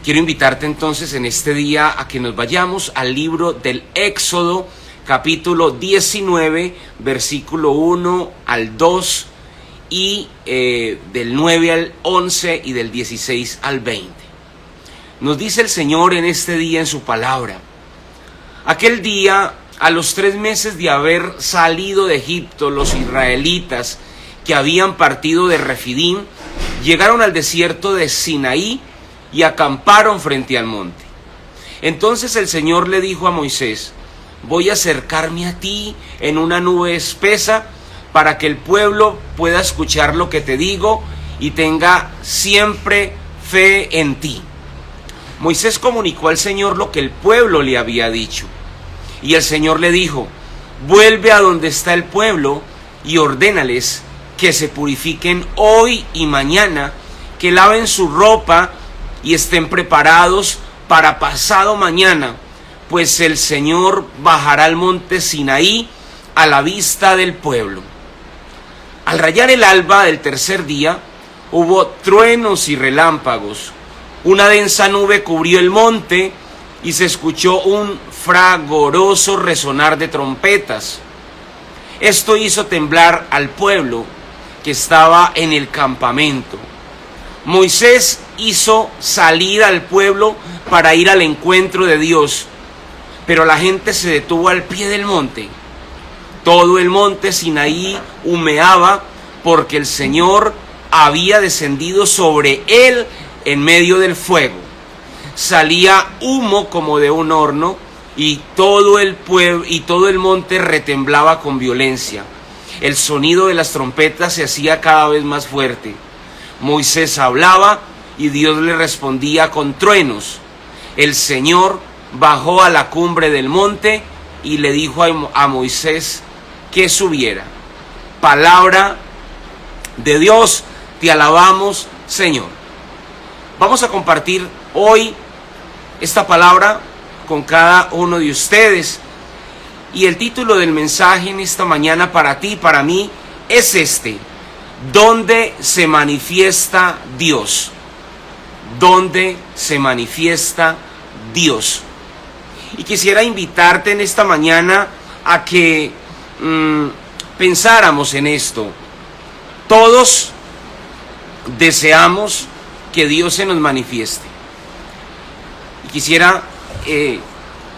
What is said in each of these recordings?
Quiero invitarte entonces en este día a que nos vayamos al libro del Éxodo, capítulo 19, versículo 1 al 2 y del 9 al 11 y del 16 al 20. Nos dice el Señor en este día en su palabra: aquel día, a los 3 meses de haber salido de Egipto, los israelitas que habían partido de Refidim llegaron al desierto de Sinaí y acamparon frente al monte. Entonces el Señor le dijo a Moisés: voy a acercarme a ti en una nube espesa para que el pueblo pueda escuchar lo que te digo y tenga siempre fe en ti. Moisés comunicó al Señor lo que el pueblo le había dicho. Y el Señor le dijo: vuelve a donde está el pueblo y ordénales que se purifiquen hoy y mañana, que laven su ropa y estén preparados para pasado mañana, pues el Señor bajará al monte Sinaí a la vista del pueblo. Al rayar el alba del tercer día, hubo truenos y relámpagos. Una densa nube cubrió el monte y se escuchó un fragoroso resonar de trompetas. Esto hizo temblar al pueblo que estaba en el campamento. Moisés hizo salir al pueblo para ir al encuentro de Dios, pero la gente se detuvo al pie del monte. Todo el monte Sinaí humeaba porque el Señor había descendido sobre él en medio del fuego. Salía humo como de un horno y todo el pueblo y todo el monte retemblaba con violencia. El sonido de las trompetas se hacía cada vez más fuerte. Moisés hablaba y Dios le respondía con truenos. El Señor bajó a la cumbre del monte y le dijo a Moisés que subiera. Palabra de Dios, te alabamos, Señor. Vamos a compartir hoy esta palabra con cada uno de ustedes. Y el título del mensaje en esta mañana para ti y para mí es este: ¿dónde se manifiesta Dios? ¿Dónde se manifiesta Dios? Y quisiera invitarte en esta mañana a que pensáramos en esto. Todos deseamos que Dios se nos manifieste. Y quisiera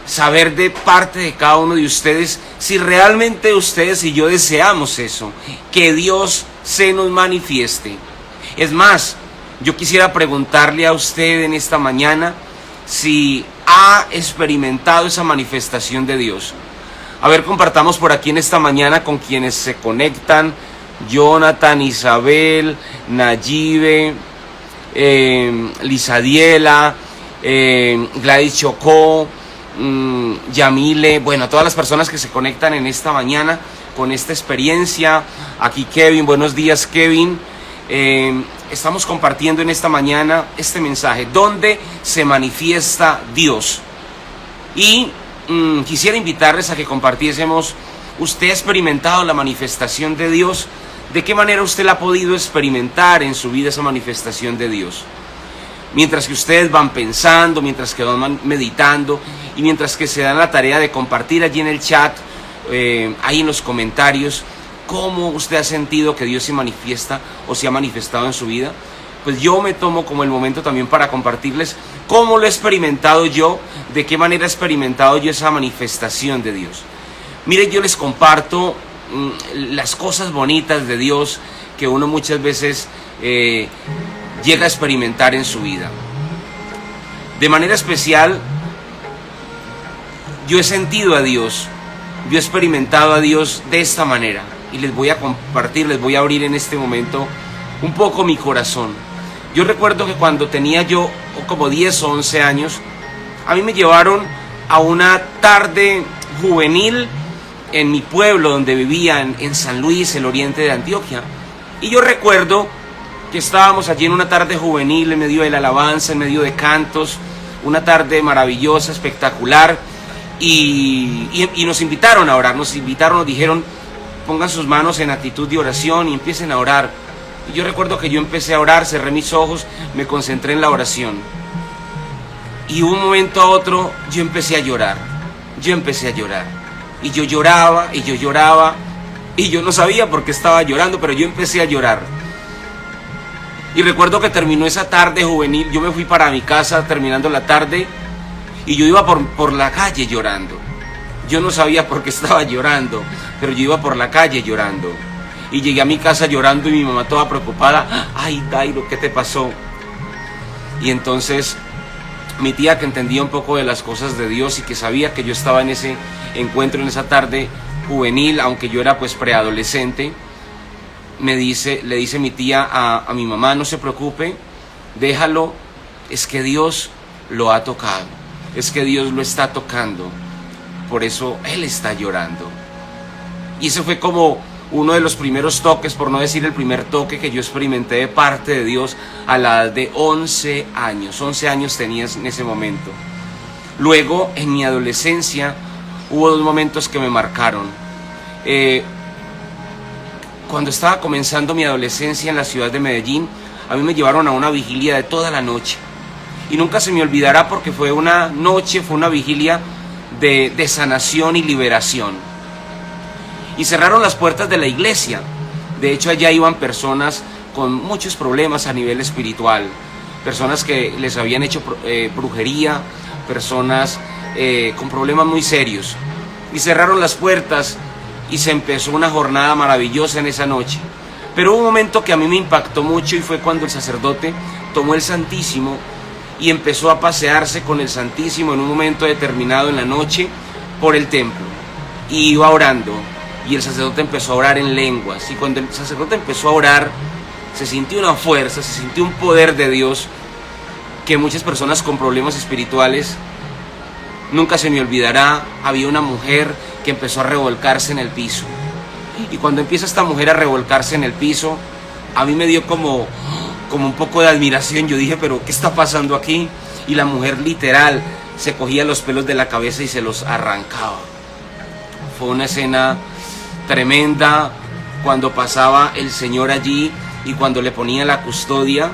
saber de parte de cada uno de ustedes si realmente ustedes y yo deseamos eso, que Dios se nos manifieste. Es más, yo quisiera preguntarle a usted en esta mañana si ha experimentado esa manifestación de Dios. A ver, compartamos por aquí en esta mañana con quienes se conectan: Jonathan, Isabel, Nayibe, Lisadiela, Gladys Chocó, Yamile, bueno, todas las personas que se conectan en esta mañana con esta experiencia. Aquí Kevin, buenos días Kevin. Estamos compartiendo en esta mañana este mensaje: ¿dónde se manifiesta Dios? Y quisiera invitarles a que compartiésemos. ¿Usted ha experimentado la manifestación de Dios? ¿De qué manera usted la ha podido experimentar en su vida, esa manifestación de Dios? Mientras que ustedes van pensando, mientras que van meditando y mientras que se dan la tarea de compartir allí en el chat, ahí en los comentarios, cómo usted ha sentido que Dios se manifiesta o se ha manifestado en su vida, pues yo me tomo como el momento también para compartirles cómo lo he experimentado yo, de qué manera he experimentado yo esa manifestación de Dios. Miren, yo les comparto las cosas bonitas de Dios que uno muchas veces llega a experimentar en su vida. De manera especial, yo he sentido a Dios, yo he experimentado a Dios de esta manera, y les voy a compartir, les voy a abrir en este momento un poco mi corazón. Yo recuerdo que cuando tenía yo como 10 o 11 años, a mí me llevaron a una tarde juvenil en mi pueblo donde vivía, en San Luis, el oriente de Antioquia. Y yo recuerdo que estábamos allí en una tarde juvenil, en medio de la alabanza, en medio de cantos, una tarde maravillosa, espectacular, y nos invitaron a orar, nos dijeron: pongan sus manos en actitud de oración y empiecen a orar. Y yo recuerdo que yo empecé a orar, cerré mis ojos, me concentré en la oración. Y un momento a otro yo empecé a llorar, y yo lloraba, y yo no sabía por qué estaba llorando, pero yo empecé a llorar. Y recuerdo que terminó esa tarde juvenil, yo me fui para mi casa terminando la tarde, y yo iba por la calle llorando. Yo no sabía por qué estaba llorando, pero yo iba por la calle llorando. Y llegué a mi casa llorando y mi mamá toda preocupada. Ay, Dairo, ¿qué te pasó? Y entonces mi tía, que entendía un poco de las cosas de Dios y que sabía que yo estaba en ese encuentro, en esa tarde juvenil, aunque yo era pues preadolescente, le dice mi tía a mi mamá: no se preocupe, déjalo, es que Dios lo ha tocado, es que Dios lo está tocando, por eso él está llorando. Y ese fue como uno de los primeros toques, por no decir el primer toque que yo experimenté de parte de Dios a la edad de 11 años. 11 años tenía en ese momento. Luego, en mi adolescencia, hubo dos momentos que me marcaron. Cuando estaba comenzando mi adolescencia en la ciudad de Medellín, a mí me llevaron a una vigilia de toda la noche. Y nunca se me olvidará porque fue una vigilia de sanación y liberación. Y cerraron las puertas de la iglesia. De hecho, allá iban personas con muchos problemas a nivel espiritual, personas que les habían hecho brujería, personas con problemas muy serios. Y cerraron las puertas y se empezó una jornada maravillosa en esa noche. Pero hubo un momento que a mí me impactó mucho, y fue cuando el sacerdote tomó el Santísimo y empezó a pasearse con el Santísimo en un momento determinado en la noche por el templo. Y iba orando. Y el sacerdote empezó a orar en lenguas. Y cuando el sacerdote empezó a orar, se sintió una fuerza, se sintió un poder de Dios que muchas personas con problemas espirituales, nunca se me olvidará, había una mujer que empezó a revolcarse en el piso. Y cuando empieza esta mujer a revolcarse en el piso, a mí me dio como un poco de admiración. Yo dije, pero ¿qué está pasando aquí? Y la mujer literal se cogía los pelos de la cabeza y se los arrancaba. Fue una escena tremenda cuando pasaba el Señor allí y cuando le ponía la custodia.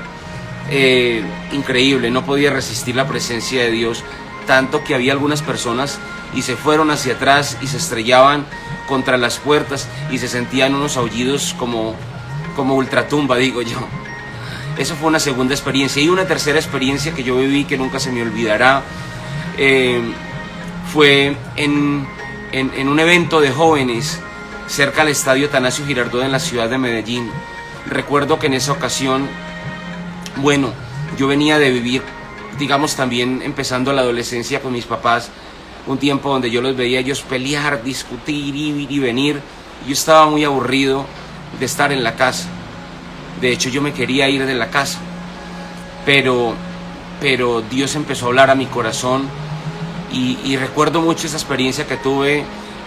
Increíble, no podía resistir la presencia de Dios, tanto que había algunas personas y se fueron hacia atrás y se estrellaban contra las puertas y se sentían unos aullidos como ultratumba, digo yo. Eso fue una segunda experiencia. Y una tercera experiencia que yo viví, que nunca se me olvidará, fue en un evento de jóvenes cerca al estadio Atanasio Girardot en la ciudad de Medellín. Recuerdo que en esa ocasión, bueno, yo venía de vivir, digamos, también empezando la adolescencia con mis papás, un tiempo donde yo los veía ellos pelear, discutir, ir y venir. Yo estaba muy aburrido de estar en la casa. De hecho, yo me quería ir de la casa, pero Dios empezó a hablar a mi corazón, y recuerdo mucho esa experiencia que tuve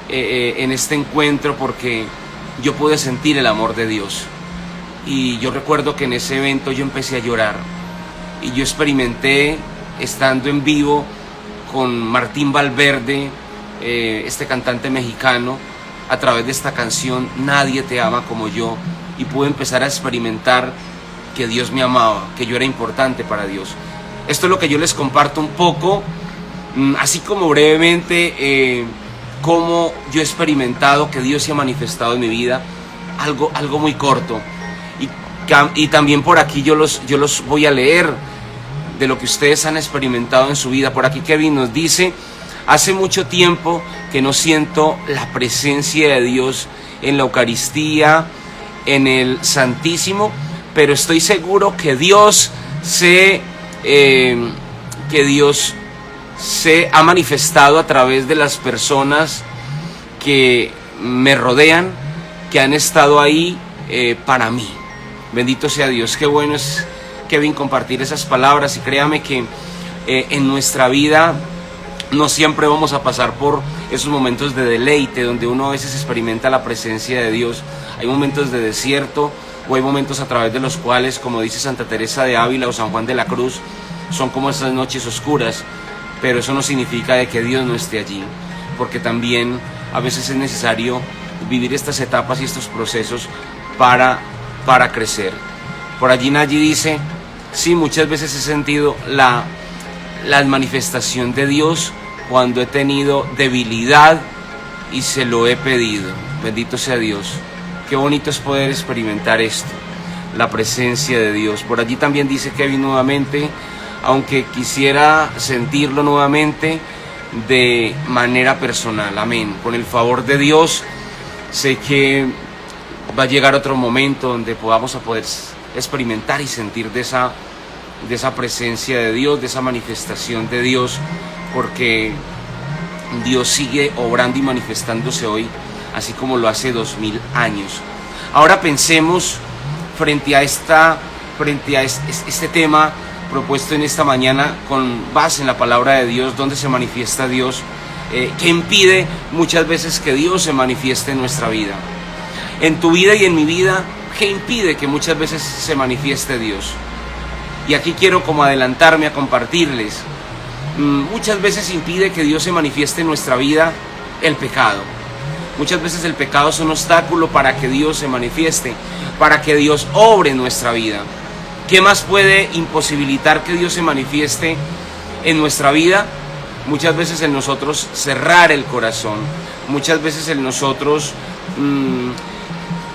en este encuentro, porque yo pude sentir el amor de Dios. Y yo recuerdo que en ese evento yo empecé a llorar, y yo experimenté, estando en vivo con Martín Valverde, este cantante mexicano, a través de esta canción Nadie te ama como yo, y pude empezar a experimentar que Dios me amaba, que yo era importante para Dios. Esto es lo que yo les comparto un poco, así como brevemente, cómo yo he experimentado que Dios se ha manifestado en mi vida, algo muy corto. Y también por aquí yo los voy a leer de lo que ustedes han experimentado en su vida. Por aquí Kevin nos dice: hace mucho tiempo que no siento la presencia de Dios en la Eucaristía, en el Santísimo, pero estoy seguro que Dios se ha manifestado a través de las personas que me rodean, que han estado ahí para mí. Bendito sea Dios. Qué bueno es, Kevin, compartir esas palabras, y créame que en nuestra vida no siempre vamos a pasar por esos momentos de deleite donde uno a veces experimenta la presencia de Dios. Hay momentos de desierto, o hay momentos a través de los cuales, como dice Santa Teresa de Ávila o San Juan de la Cruz, son como esas noches oscuras, pero eso no significa de que Dios no esté allí, porque también a veces es necesario vivir estas etapas y estos procesos para crecer. Por allí Nayi dice: sí, muchas veces he sentido la manifestación de Dios cuando he tenido debilidad y se lo he pedido. Bendito sea Dios. Qué bonito es poder experimentar esto, la presencia de Dios. Por allí también dice Kevin nuevamente, aunque quisiera sentirlo nuevamente de manera personal. Amén. Con el favor de Dios, sé que va a llegar otro momento donde podamos a poder experimentar y sentir de esa presencia de Dios, de esa manifestación de Dios, porque Dios sigue obrando y manifestándose hoy, así como lo hace 2000 años. Ahora pensemos frente a este tema propuesto en esta mañana con base en la palabra de Dios, donde se manifiesta Dios, que impide muchas veces que Dios se manifieste en nuestra vida. En tu vida y en mi vida, ¿qué impide que muchas veces se manifieste Dios? Y aquí quiero como adelantarme a compartirles. Muchas veces impide que Dios se manifieste en nuestra vida el pecado. Muchas veces el pecado es un obstáculo para que Dios se manifieste, para que Dios obre en nuestra vida. ¿Qué más puede imposibilitar que Dios se manifieste en nuestra vida? Muchas veces en nosotros cerrar el corazón, muchas veces en nosotros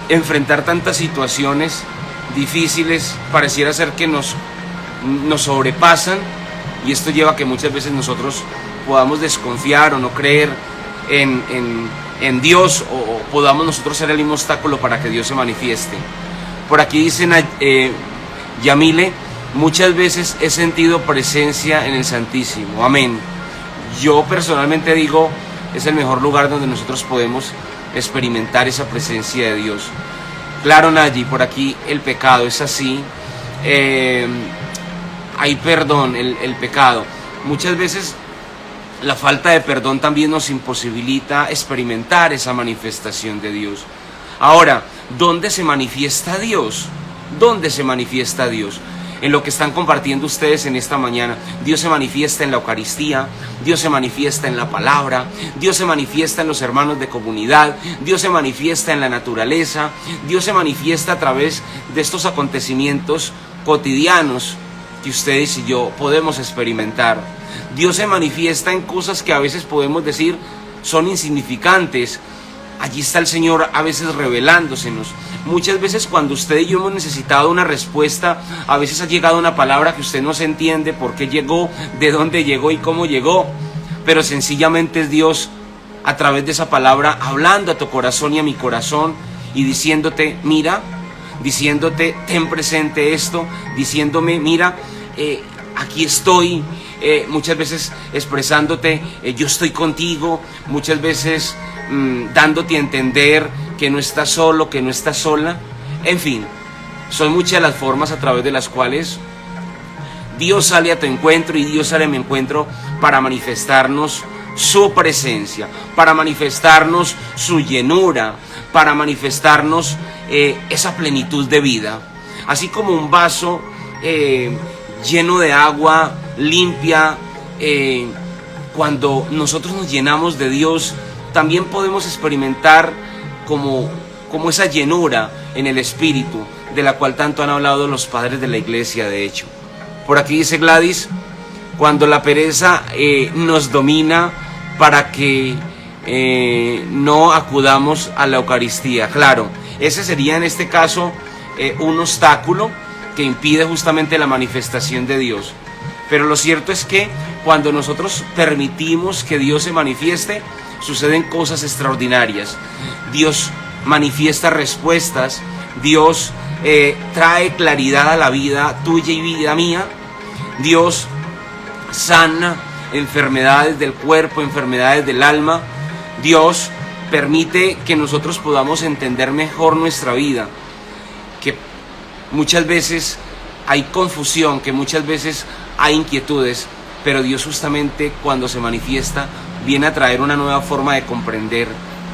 enfrentar tantas situaciones difíciles, pareciera ser que nos sobrepasan, y esto lleva a que muchas veces nosotros podamos desconfiar o no creer en Dios, o podamos nosotros ser el mismo obstáculo para que Dios se manifieste. Por aquí dicen Yamile, muchas veces he sentido presencia en el Santísimo. Amén. Yo personalmente digo, es el mejor lugar donde nosotros podemos experimentar esa presencia de Dios. Claro, Nayi, por aquí el pecado es así. Hay perdón, el pecado. Muchas veces la falta de perdón también nos imposibilita experimentar esa manifestación de Dios. Ahora, ¿dónde se manifiesta Dios? ¿Dónde se manifiesta Dios? En lo que están compartiendo ustedes en esta mañana. Dios se manifiesta en la Eucaristía, Dios se manifiesta en la palabra, Dios se manifiesta en los hermanos de comunidad, Dios se manifiesta en la naturaleza, Dios se manifiesta a través de estos acontecimientos cotidianos que ustedes y yo podemos experimentar. Dios se manifiesta en cosas que a veces podemos decir son insignificantes. Allí está el Señor a veces revelándosenos. Muchas veces cuando usted y yo hemos necesitado una respuesta, a veces ha llegado una palabra que usted no se entiende por qué llegó, de dónde llegó y cómo llegó. Pero sencillamente es Dios a través de esa palabra hablando a tu corazón y a mi corazón y diciéndote, mira, diciéndote, ten presente esto, diciéndome, mira, aquí estoy, muchas veces expresándote, yo estoy contigo, muchas veces dándote a entender que no estás solo, que no estás sola. En fin, son muchas las formas a través de las cuales Dios sale a tu encuentro y Dios sale a mi encuentro para manifestarnos su presencia, para manifestarnos su llenura, para manifestarnos esa plenitud de vida. Así como un vaso lleno de agua limpia, cuando nosotros nos llenamos de Dios, también podemos experimentar como esa llenura en el Espíritu, de la cual tanto han hablado los padres de la iglesia, de hecho. Por aquí dice Gladys, cuando la pereza nos domina para que no acudamos a la Eucaristía. Claro, ese sería en este caso un obstáculo que impide justamente la manifestación de Dios. Pero lo cierto es que cuando nosotros permitimos que Dios se manifieste, suceden cosas extraordinarias. Dios manifiesta respuestas, Dios trae claridad a la vida tuya y vida mía. Dios sana enfermedades del cuerpo, enfermedades del alma. Dios permite que nosotros podamos entender mejor nuestra vida, que muchas veces hay confusión, que muchas veces hay inquietudes, pero Dios justamente cuando se manifiesta viene a traer una nueva forma de comprender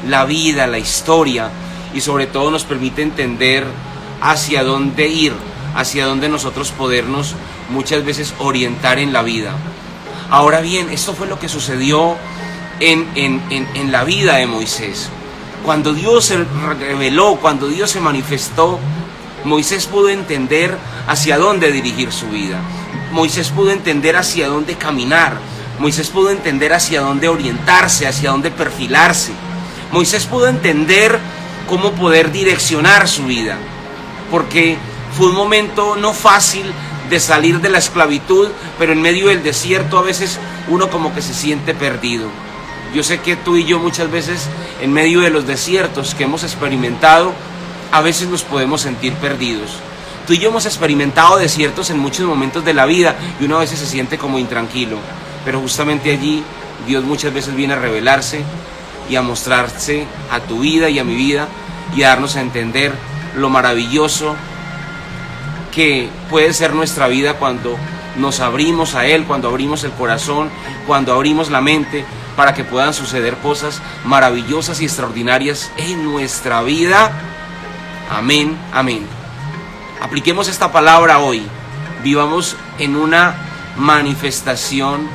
la vida, la historia, y sobre todo nos permite entender hacia dónde ir, hacia dónde nosotros podernos muchas veces orientar en la vida. Ahora bien, esto fue lo que sucedió en la vida de Moisés. Cuando Dios se reveló, cuando Dios se manifestó, Moisés pudo entender hacia dónde dirigir su vida. Moisés pudo entender hacia dónde caminar. Moisés pudo entender hacia dónde orientarse, hacia dónde perfilarse. Moisés pudo entender cómo poder direccionar su vida, porque fue un momento no fácil de salir de la esclavitud, pero en medio del desierto a veces uno como que se siente perdido. Yo sé que tú y yo muchas veces en medio de los desiertos que hemos experimentado, a veces nos podemos sentir perdidos. Tú y yo hemos experimentado desiertos en muchos momentos de la vida y uno a veces se siente como intranquilo, pero justamente allí Dios muchas veces viene a revelarse y a mostrarse a tu vida y a mi vida y a darnos a entender lo maravilloso que puede ser nuestra vida cuando nos abrimos a Él, cuando abrimos el corazón, cuando abrimos la mente, para que puedan suceder cosas maravillosas y extraordinarias en nuestra vida. Amén, amén. Apliquemos esta palabra hoy. Vivamos en una manifestación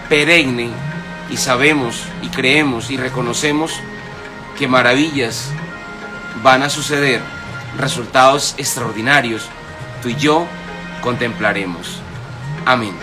perenne y sabemos y creemos y reconocemos que maravillas van a suceder, resultados extraordinarios. Tú y yo contemplaremos. Amén.